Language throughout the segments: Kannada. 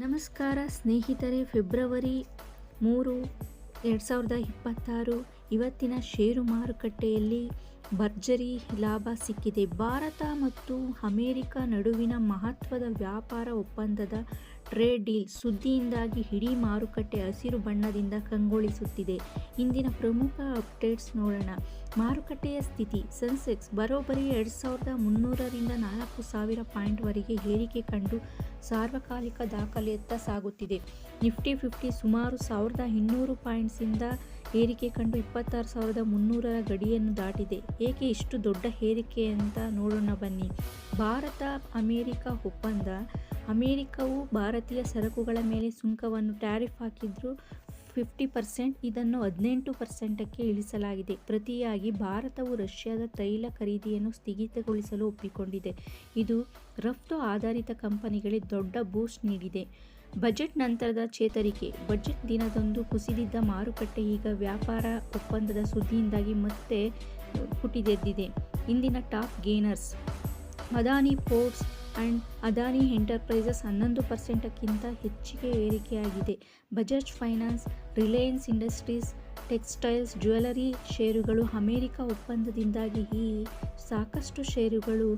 ನಮಸ್ಕಾರ ಸ್ನೇಹಿತರೆ, ಫೆಬ್ರವರಿ 3, 2026 ಇವತ್ತಿನ ಷೇರು ಮಾರುಕಟ್ಟೆಯಲ್ಲಿ ಭರ್ಜರಿ ಲಾಭ ಸಿಕ್ಕಿದೆ. ಭಾರತ ಮತ್ತು ಅಮೆರಿಕ ನಡುವಿನ ಮಹತ್ವದ ವ್ಯಾಪಾರ ಒಪ್ಪಂದದ ಟ್ರೇಡ್ ಡೀಲ್ ಸುದ್ದಿಯಿಂದಾಗಿ ಇಡೀ ಮಾರುಕಟ್ಟೆ ಹಸಿರು ಬಣ್ಣದಿಂದ ಕಂಗೊಳಿಸುತ್ತಿದೆ. ಇಂದಿನ ಪ್ರಮುಖ ಅಪ್ಡೇಟ್ಸ್ ನೋಡೋಣ. ಮಾರುಕಟ್ಟೆಯ ಸ್ಥಿತಿ. ಸೆನ್ಸೆಕ್ಸ್ ಬರೋಬ್ಬರಿ 2300ರಿಂದ 4000 ಪಾಯಿಂಟ್ವರೆಗೆ ಏರಿಕೆ ಕಂಡು ಸಾರ್ವಕಾಲಿಕ ದಾಖಲೆಯತ್ತ ಸಾಗುತ್ತಿದೆ. ನಿಫ್ಟಿ 50 ಸುಮಾರು 1200 ಪಾಯಿಂಟ್ಸಿಂದ ಏರಿಕೆ ಕಂಡು 26,300ರ ಗಡಿಯನ್ನು ದಾಟಿದೆ. ಏಕೆ ಇಷ್ಟು ದೊಡ್ಡ ಏರಿಕೆ ಅಂತ ನೋಡೋಣ ಬನ್ನಿ. ಭಾರತ ಅಮೆರಿಕ ಒಪ್ಪಂದ. ಅಮೆರಿಕವು ಭಾರತೀಯ ಸರಕುಗಳ ಮೇಲೆ ಸುಂಕವನ್ನು ಟ್ಯಾರಿಫ್ ಹಾಕಿದ್ರು 50%, ಇದನ್ನು 18%ಕ್ಕೆ ಇಳಿಸಲಾಗಿದೆ. ಪ್ರತಿಯಾಗಿ ಭಾರತವು ರಷ್ಯಾದ ತೈಲ ಖರೀದಿಯನ್ನು ಸ್ಥಗಿತಗೊಳಿಸಲು ಒಪ್ಪಿಕೊಂಡಿದೆ. ಇದು ರಫ್ತು ಆಧಾರಿತ ಕಂಪನಿಗಳಿಗೆ ದೊಡ್ಡ ಬೂಸ್ಟ್ ನೀಡಿದೆ. ಬಜೆಟ್ ನಂತರದ ಚೇತರಿಕೆ. ಬಜೆಟ್ ದಿನದಂದು ಕುಸಿದಿದ್ದ ಮಾರುಕಟ್ಟೆ ಈಗ ವ್ಯಾಪಾರ ಒಪ್ಪಂದದ ಸುದ್ದಿಯಿಂದಾಗಿ ಮತ್ತೆ ಪುಟಿದೆದ್ದಿದೆ. ಇಂದಿನ top gainers. Adani Ports and Adani Enterprises 11%ಕ್ಕಿಂತ ಹೆಚ್ಚಿಗೆ ಏರಿಕೆಯಾಗಿದೆ. Bajaj Finance, Reliance Industries, textiles, jewellery ಷೇರುಗಳು ಅಮೆರಿಕ ಒಪ್ಪಂದದಿಂದಾಗಿ ಸಾಕಷ್ಟು ಷೇರುಗಳು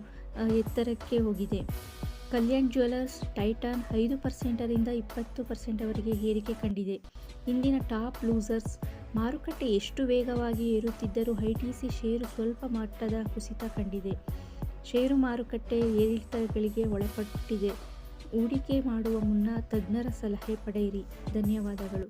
ಎತ್ತರಕ್ಕೆ ಹೋಗಿದೆ. ಕಲ್ಯಾಣ್ ಜ್ಯುವೆಲರ್ಸ್, ಟೈಟಾನ್ 5%ರಿಂದ 20%ವರೆಗೆ ಏರಿಕೆ ಕಂಡಿದೆ. ಇಂದಿನ ಟಾಪ್ ಲೂಸರ್ಸ್. ಮಾರುಕಟ್ಟೆ ಎಷ್ಟು ವೇಗವಾಗಿ ಏರುತ್ತಿದ್ದರೂ ಐಟಿಸಿ ಷೇರು ಸ್ವಲ್ಪ ಮಟ್ಟದ ಕುಸಿತ ಕಂಡಿದೆ. ಷೇರು ಮಾರುಕಟ್ಟೆ ಏರಿಳಿತಗಳಿಗೆ ಒಳಪಟ್ಟಿದೆ. ಹೂಡಿಕೆ ಮಾಡುವ ಮುನ್ನ ತಜ್ಞರ ಸಲಹೆ ಪಡೆಯಿರಿ. ಧನ್ಯವಾದಗಳು.